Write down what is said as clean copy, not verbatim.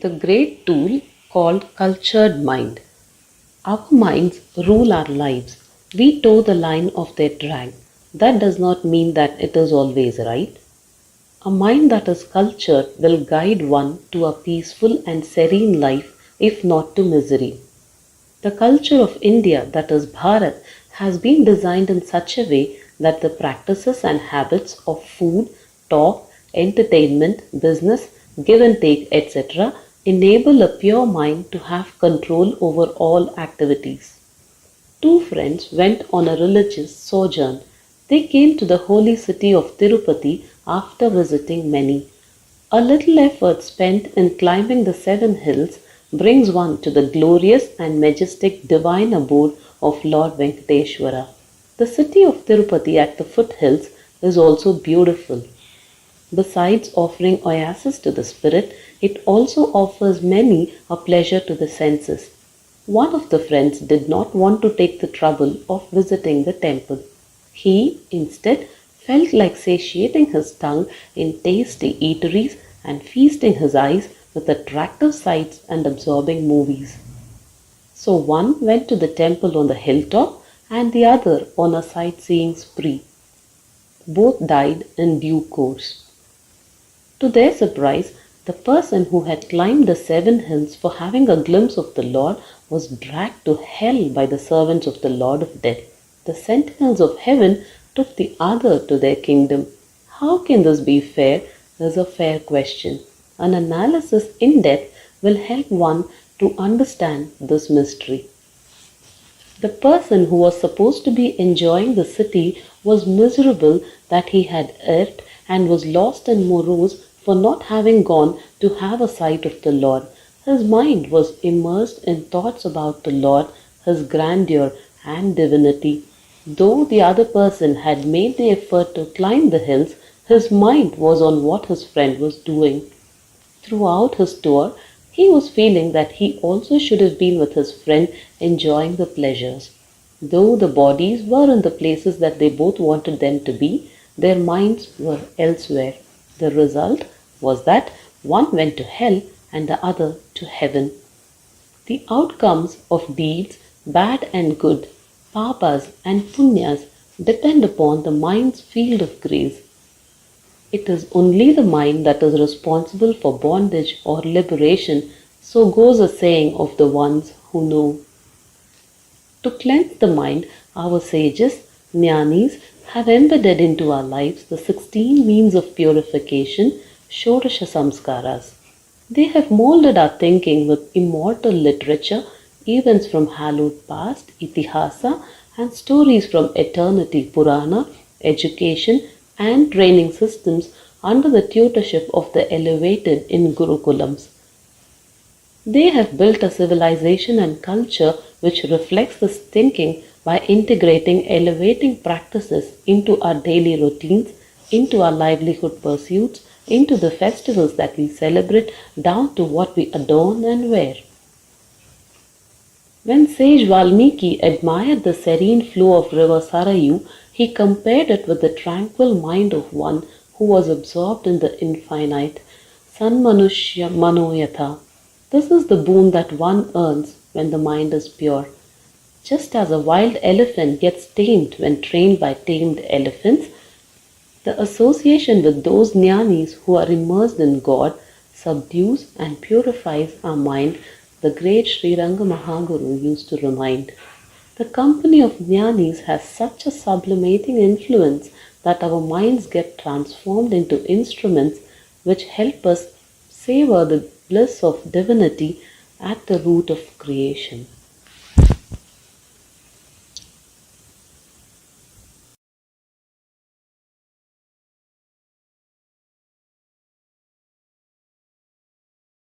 the great tool called cultured mind. Our minds rule our lives. We toe the line of their drag. That does not mean that it is always right. A mind that is cultured will guide one to a peaceful and serene life, if not to misery. The culture of India, that is Bharat, has been designed in such a way that the practices and habits of food, talk, entertainment, business, give and take, etc., enable a pure mind to have control over all activities. Two friends went on a religious sojourn. They came to the holy city of Tirupati after visiting many. A little effort spent in climbing the seven hills brings one to the glorious and majestic divine abode of Lord Venkateshwara. The city of Tirupati at the foothills is also beautiful. Besides offering oasis to the spirit, it also offers many a pleasure to the senses. One of the friends did not want to take the trouble of visiting the temple. He, instead, felt like satiating his tongue in tasty eateries and feasting his eyes with attractive sights and absorbing movies. So one went to the temple on the hilltop and the other on a sightseeing spree. Both died in due course. To their surprise, the person who had climbed the seven hills for having a glimpse of the Lord was dragged to hell by the servants of the Lord of Death. The sentinels of heaven took the other to their kingdom. How can this be fair? Is a fair question. An analysis in depth will help one to understand this mystery. The person who was supposed to be enjoying the city was miserable that he had erred and was lost and morose for not having gone to have a sight of the Lord. His mind was immersed in thoughts about the Lord, his grandeur and divinity. Though the other person had made the effort to climb the hills, his mind was on what his friend was doing. Throughout his tour, he was feeling that he also should have been with his friend enjoying the pleasures. Though the bodies were in the places that they both wanted them to be, their minds were elsewhere. The result was that one went to hell and the other to heaven. The outcomes of deeds, bad and good, papas and punyas, depend upon the mind's field of grace. It is only the mind that is responsible for bondage or liberation, so goes a saying of the ones who know. To cleanse the mind, our sages, jnanis, have embedded into our lives the 16 means of purification, Shodasha Samskaras. They have molded our thinking with immortal literature, events from hallowed past, Itihasa, and stories from eternity, Purana, education, and training systems under the tutorship of the elevated in Gurukulams. They have built a civilization and culture which reflects this thinking by integrating elevating practices into our daily routines, into our livelihood pursuits, into the festivals that we celebrate, down to what we adorn and wear. When sage Valmiki admired the serene flow of river Sarayu, he compared it with the tranquil mind of one who was absorbed in the infinite. Sanmanushya manoyatha. This is the boon that one earns when the mind is pure. Just as a wild elephant gets tamed when trained by tamed elephants, the association with those jnanis who are immersed in God subdues and purifies our mind, the great Sri Ranga Mahaguru used to remind. The company of jnanis has such a sublimating influence that our minds get transformed into instruments which help us savor the bliss of divinity at the root of creation.